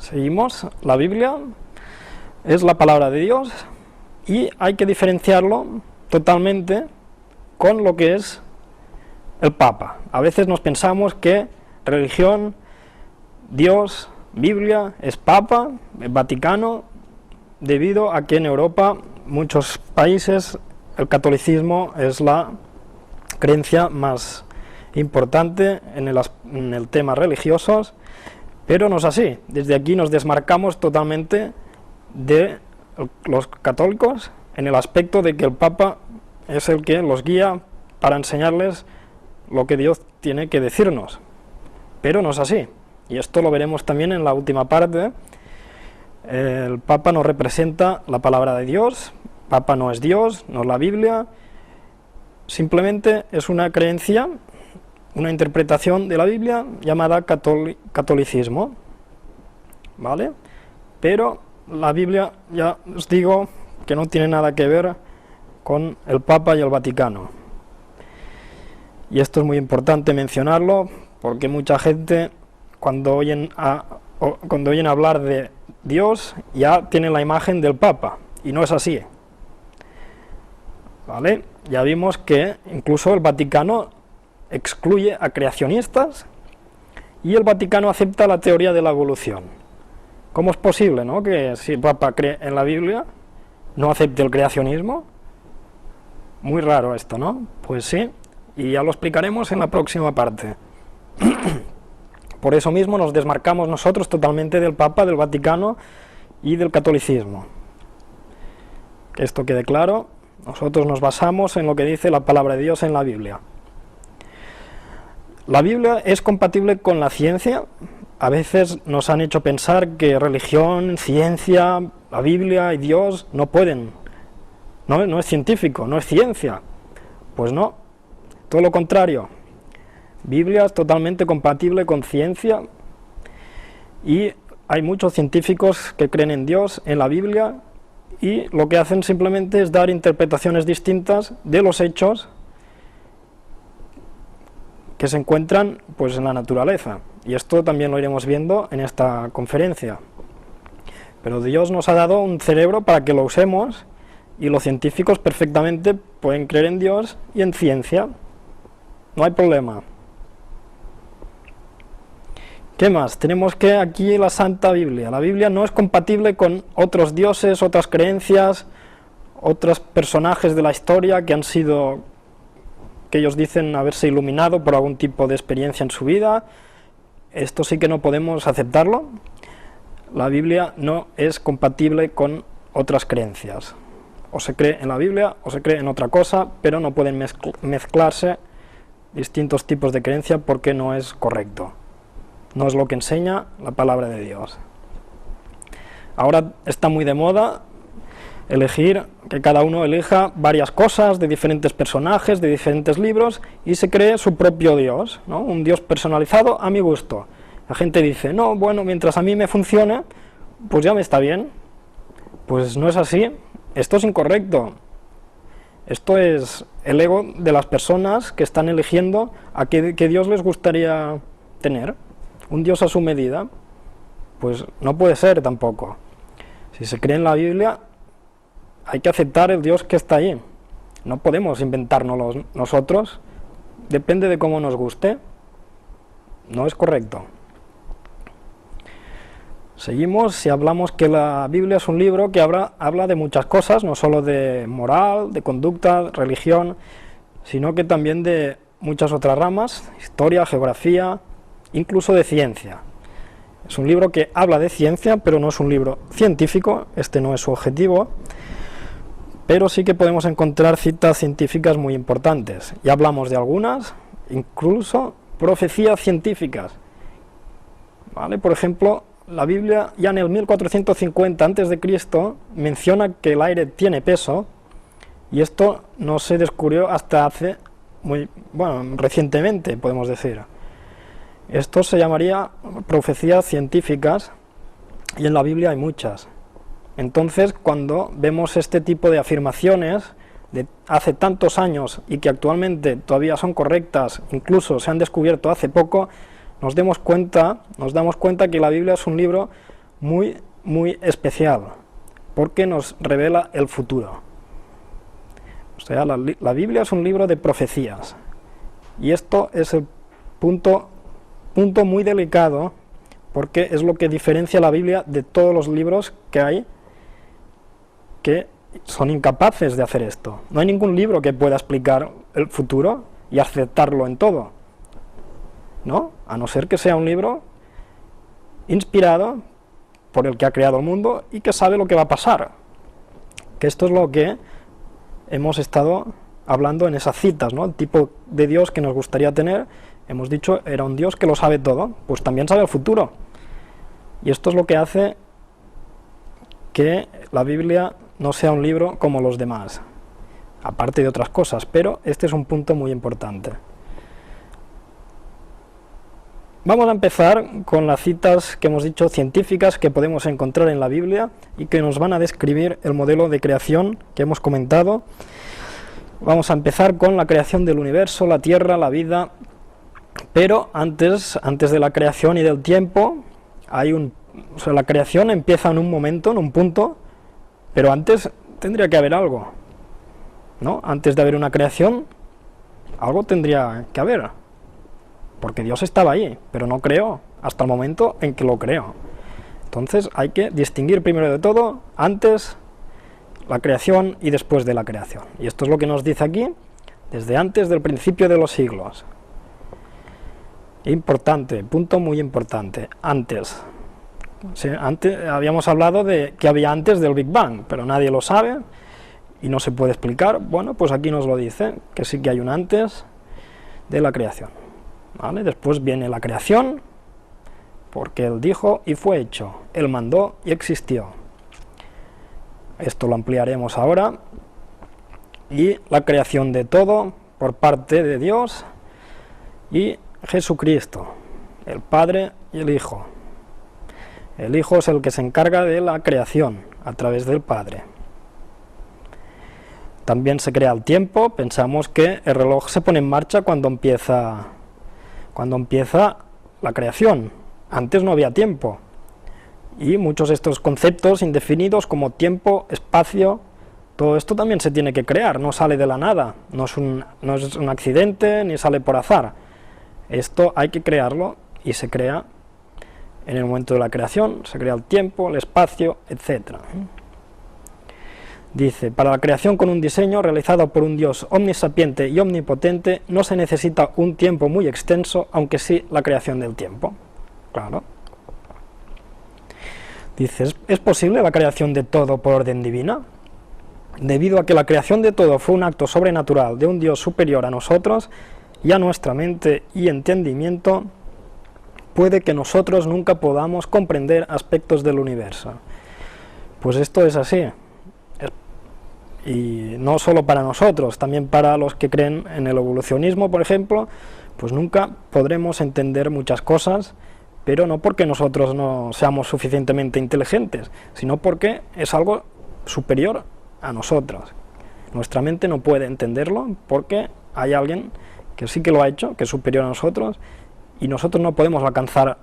Seguimos. La Biblia es la palabra de Dios y hay que diferenciarlo totalmente con lo que es el Papa. A veces nos pensamos que religión, Dios, Biblia es Papa, Vaticano, debido a que en Europa, muchos países, el catolicismo es la creencia más importante en el tema religiosos, pero no es así. Desde aquí nos desmarcamos totalmente de los católicos en el aspecto de que el Papa es el que los guía para enseñarles lo que Dios tiene que decirnos, pero no es así, y esto lo veremos también en la última parte. El Papa nos representa la palabra de Dios. Papa no es Dios, no es la Biblia, simplemente es una creencia, una interpretación de la Biblia llamada catolicismo, ¿vale? Pero la Biblia, ya os digo, que no tiene nada que ver con el Papa y el Vaticano. Y esto es muy importante mencionarlo, porque mucha gente, cuando oyen hablar de Dios, ya tienen la imagen del Papa, y no es así, ¿vale? Ya vimos que incluso el Vaticano excluye a creacionistas y el Vaticano acepta la teoría de la evolución. ¿Cómo es posible, no, que si el Papa cree en la Biblia no acepte el creacionismo? Muy raro esto, ¿no? Pues sí, y ya lo explicaremos en la próxima parte. Por eso mismo nos desmarcamos nosotros totalmente del Papa, del Vaticano y del catolicismo. Que esto quede claro, nosotros nos basamos en lo que dice la palabra de Dios en la Biblia. La Biblia es compatible con la ciencia. A veces nos han hecho pensar que religión, ciencia, la Biblia y Dios no pueden. No es científico, no es ciencia. Pues no, todo lo contrario. Biblia es totalmente compatible con ciencia y hay muchos científicos que creen en Dios, en la Biblia, y lo que hacen simplemente es dar interpretaciones distintas de los hechos que se encuentran pues en la naturaleza, y esto también lo iremos viendo en esta conferencia. Pero Dios nos ha dado un cerebro para que lo usemos, y los científicos perfectamente pueden creer en Dios y en ciencia, no hay problema. ¿Qué más? Tenemos que aquí la Santa Biblia. La Biblia no es compatible con otros dioses, otras creencias, otros personajes de la historia que ellos dicen haberse iluminado por algún tipo de experiencia en su vida. Esto sí que no podemos aceptarlo. La Biblia no es compatible con otras creencias. O se cree en la Biblia o se cree en otra cosa, pero no pueden mezclarse distintos tipos de creencia porque no es correcto. No es lo que enseña la palabra de Dios. Ahora está muy de moda que cada uno elija varias cosas de diferentes personajes, de diferentes libros, y se cree su propio Dios, ¿no? Un Dios personalizado a mi gusto. La gente dice, no, bueno, mientras a mí me funcione, pues ya me está bien. Pues no es así, esto es incorrecto. Esto es el ego de las personas que están eligiendo a qué Dios les gustaría tener. Un Dios a su medida, pues no puede ser tampoco. Si se cree en la Biblia, hay que aceptar el Dios que está ahí. No podemos inventárnoslo nosotros, depende de cómo nos guste. No es correcto. Seguimos, si hablamos que la Biblia es un libro que habla de muchas cosas, no solo de moral, de conducta, religión, sino que también de muchas otras ramas, historia, geografía, incluso de ciencia. Es un libro que habla de ciencia, pero no es un libro científico, este no es su objetivo, pero sí que podemos encontrar citas científicas muy importantes. Ya hablamos de algunas, incluso profecías científicas. ¿Vale? Por ejemplo, la Biblia ya en el 1450 a.C. menciona que el aire tiene peso, y esto no se descubrió hasta recientemente, podemos decir. Esto se llamaría profecías científicas, y en la Biblia hay muchas. Entonces, cuando vemos este tipo de afirmaciones de hace tantos años y que actualmente todavía son correctas, incluso se han descubierto hace poco, nos damos cuenta que la Biblia es un libro muy, muy especial, porque nos revela el futuro. O sea, la Biblia es un libro de profecías, y esto es el punto muy delicado, porque es lo que diferencia la Biblia de todos los libros que hay que son incapaces de hacer esto. No hay ningún libro que pueda explicar el futuro y aceptarlo en todo, ¿no? A no ser que sea un libro inspirado por el que ha creado el mundo y que sabe lo que va a pasar. Que esto es lo que hemos estado hablando en esas citas, ¿no? El tipo de Dios que nos gustaría tener, hemos dicho, era un Dios que lo sabe todo, pues también sabe el futuro. Y esto es lo que hace que la Biblia no sea un libro como los demás, aparte de otras cosas, pero este es un punto muy importante. Vamos a empezar con las citas que hemos dicho científicas que podemos encontrar en la Biblia y que nos van a describir el modelo de creación que hemos comentado. Vamos a empezar con la creación del universo, la tierra, la vida, pero antes de la creación y del tiempo, o sea, la creación empieza en un momento, en un punto, pero antes tendría que haber algo, ¿no? Antes de haber una creación, algo tendría que haber, porque Dios estaba ahí, pero no creó, hasta el momento en que lo creó. Entonces hay que distinguir primero de todo, antes la creación y después de la creación. Y esto es lo que nos dice aquí, desde antes del principio de los siglos. Importante, punto muy importante, antes. Sí, antes habíamos hablado de que había antes del Big Bang, pero nadie lo sabe y no se puede explicar. Bueno, pues aquí nos lo dice, que sí que hay un antes de la creación, ¿vale? Después viene la creación, porque Él dijo y fue hecho, Él mandó y existió. Esto lo ampliaremos ahora. Y la creación de todo por parte de Dios y Jesucristo, el Padre y el Hijo. El Hijo es el que se encarga de la creación a través del Padre. También se crea el tiempo. Pensamos que el reloj se pone en marcha cuando empieza la creación. Antes no había tiempo. Y muchos de estos conceptos indefinidos como tiempo, espacio, todo esto también se tiene que crear, no sale de la nada, no es un accidente ni sale por azar. Esto hay que crearlo y se crea en el momento de la creación, se crea el tiempo, el espacio, etc. Dice, para la creación con un diseño realizado por un Dios omnisapiente y omnipotente no se necesita un tiempo muy extenso, aunque sí la creación del tiempo. Claro. Dice, ¿es posible la creación de todo por orden divina? Debido a que la creación de todo fue un acto sobrenatural de un Dios superior a nosotros y a nuestra mente y entendimiento, puede que nosotros nunca podamos comprender aspectos del universo. Pues esto es así. Y no solo para nosotros, también para los que creen en el evolucionismo, por ejemplo, pues nunca podremos entender muchas cosas, pero no porque nosotros no seamos suficientemente inteligentes, sino porque es algo superior a nosotros. Nuestra mente no puede entenderlo porque hay alguien que sí que lo ha hecho, que es superior a nosotros, y nosotros no podemos alcanzar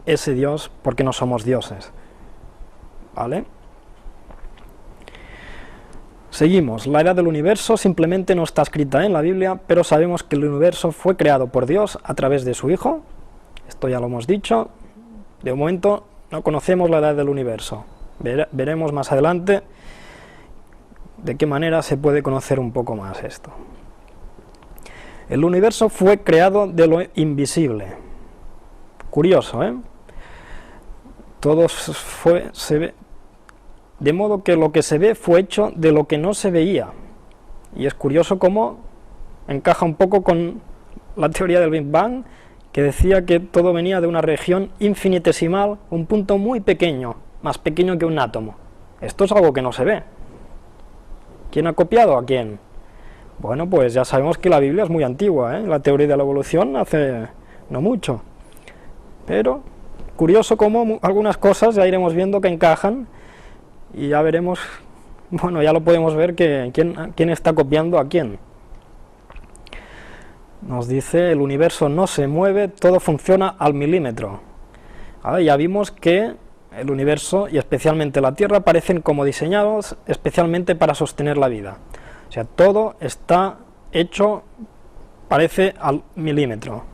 ese Dios porque no somos dioses. ¿Vale? Seguimos. La edad del universo simplemente no está escrita en la Biblia, pero sabemos que el universo fue creado por Dios a través de su Hijo. Esto ya lo hemos dicho. De momento no conocemos la edad del universo. Veremos más adelante de qué manera se puede conocer un poco más esto. El universo fue creado de lo invisible. Curioso, ¿eh? Todo se ve. De modo que lo que se ve fue hecho de lo que no se veía. Y es curioso cómo encaja un poco con la teoría del Big Bang, que decía que todo venía de una región infinitesimal, un punto muy pequeño, más pequeño que un átomo. Esto es algo que no se ve. ¿Quién ha copiado a quién? Bueno, pues ya sabemos que la Biblia es muy antigua, ¿eh? La teoría de la evolución hace no mucho. Pero curioso cómo algunas cosas ya iremos viendo que encajan y ya veremos, bueno, ya lo podemos ver que quién está copiando a quién. Nos dice, el universo no se mueve, todo funciona al milímetro. Ya vimos que el universo y especialmente la Tierra parecen como diseñados especialmente para sostener la vida. O sea, todo está hecho, parece al milímetro.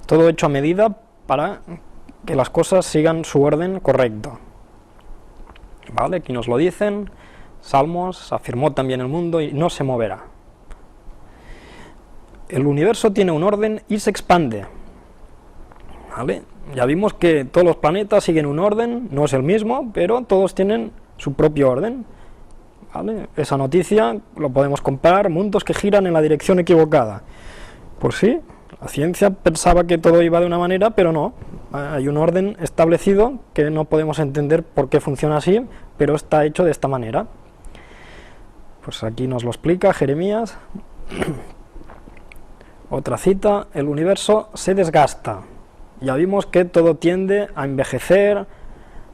Todo hecho a medida para que las cosas sigan su orden correcto. ¿Vale? Aquí nos lo dicen, Salmos, afirmó también el mundo y no se moverá. El universo tiene un orden y se expande. ¿Vale? Ya vimos que todos los planetas siguen un orden, no es el mismo, pero todos tienen su propio orden. ¿Vale? Esa noticia lo podemos comparar, mundos que giran en la dirección equivocada. Pues sí, la ciencia pensaba que todo iba de una manera, pero no. Hay un orden establecido que no podemos entender por qué funciona así, pero está hecho de esta manera. Pues aquí nos lo explica Jeremías. Otra cita, el universo se desgasta. Ya vimos que todo tiende a envejecer,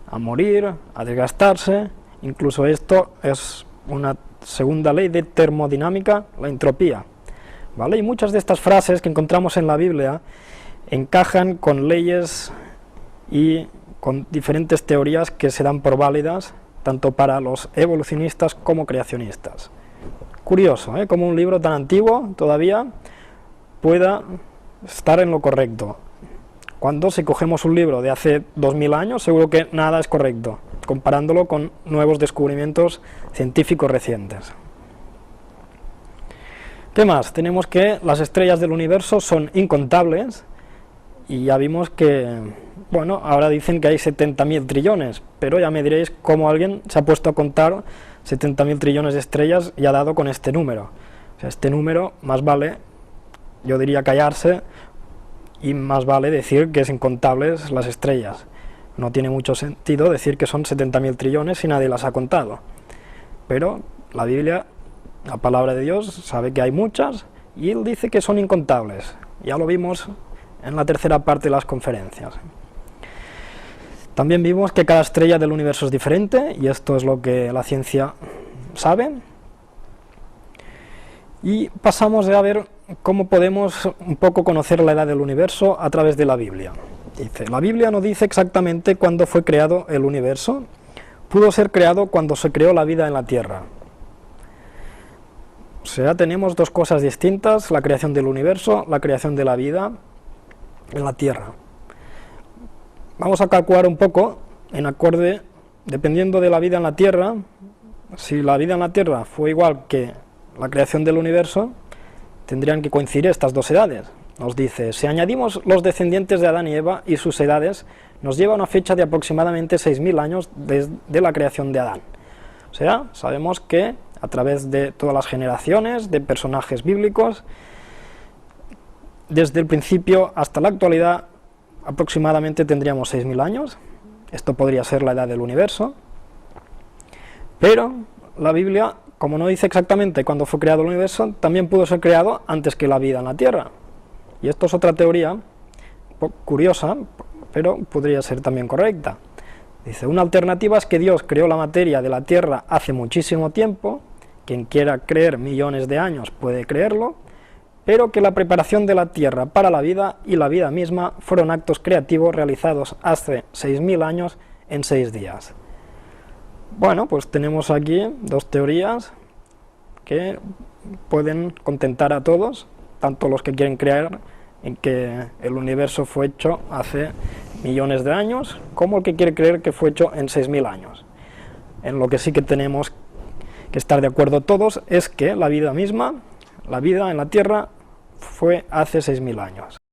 a morir, a desgastarse. Incluso esto es una segunda ley de termodinámica, la entropía. ¿Vale? Y muchas de estas frases que encontramos en la Biblia encajan con leyes y con diferentes teorías que se dan por válidas tanto para los evolucionistas como creacionistas. Curioso, ¿eh? Como un libro tan antiguo todavía pueda estar en lo correcto. Cuando si cogemos un libro de hace 2000 años, seguro que nada es correcto, comparándolo con nuevos descubrimientos científicos recientes. ¿Qué más? Tenemos que las estrellas del universo son incontables y ya vimos que, bueno, ahora dicen que hay 70.000 trillones, pero ya me diréis cómo alguien se ha puesto a contar 70.000 trillones de estrellas y ha dado con este número. O sea, este número más vale, yo diría, callarse y más vale decir que es incontables las estrellas. No tiene mucho sentido decir que son 70.000 trillones si nadie las ha contado. Pero la Biblia, la palabra de Dios, sabe que hay muchas y él dice que son incontables. Ya lo vimos en la tercera parte de las conferencias. También vimos que cada estrella del universo es diferente y esto es lo que la ciencia sabe. Y pasamos a ver cómo podemos un poco conocer la edad del universo a través de la Biblia. Dice, la Biblia no dice exactamente cuándo fue creado el universo. Pudo ser creado cuando se creó la vida en la Tierra. O sea, tenemos dos cosas distintas, la creación del universo, la creación de la vida en la Tierra. Vamos a calcular un poco, en acorde, dependiendo de la vida en la Tierra, si la vida en la Tierra fue igual que la creación del universo, tendrían que coincidir estas dos edades. Nos dice, si añadimos los descendientes de Adán y Eva y sus edades, nos lleva a una fecha de aproximadamente 6.000 años desde la creación de Adán. O sea, sabemos que a través de todas las generaciones de personajes bíblicos, desde el principio hasta la actualidad, aproximadamente tendríamos 6.000 años. Esto podría ser la edad del universo. Pero la Biblia, como no dice exactamente cuándo fue creado el universo, también pudo ser creado antes que la vida en la Tierra. Y esto es otra teoría curiosa, pero podría ser también correcta. Dice, una alternativa es que Dios creó la materia de la Tierra hace muchísimo tiempo, quien quiera creer millones de años puede creerlo, pero que la preparación de la Tierra para la vida y la vida misma fueron actos creativos realizados hace 6.000 años en 6 días. Bueno, pues tenemos aquí dos teorías que pueden contentar a todos, tanto los que quieren creer en que el universo fue hecho hace millones de años, como el que quiere creer que fue hecho en 6.000 años. En lo que sí que tenemos que estar de acuerdo todos es que la vida misma, la vida en la Tierra, fue hace 6.000 años.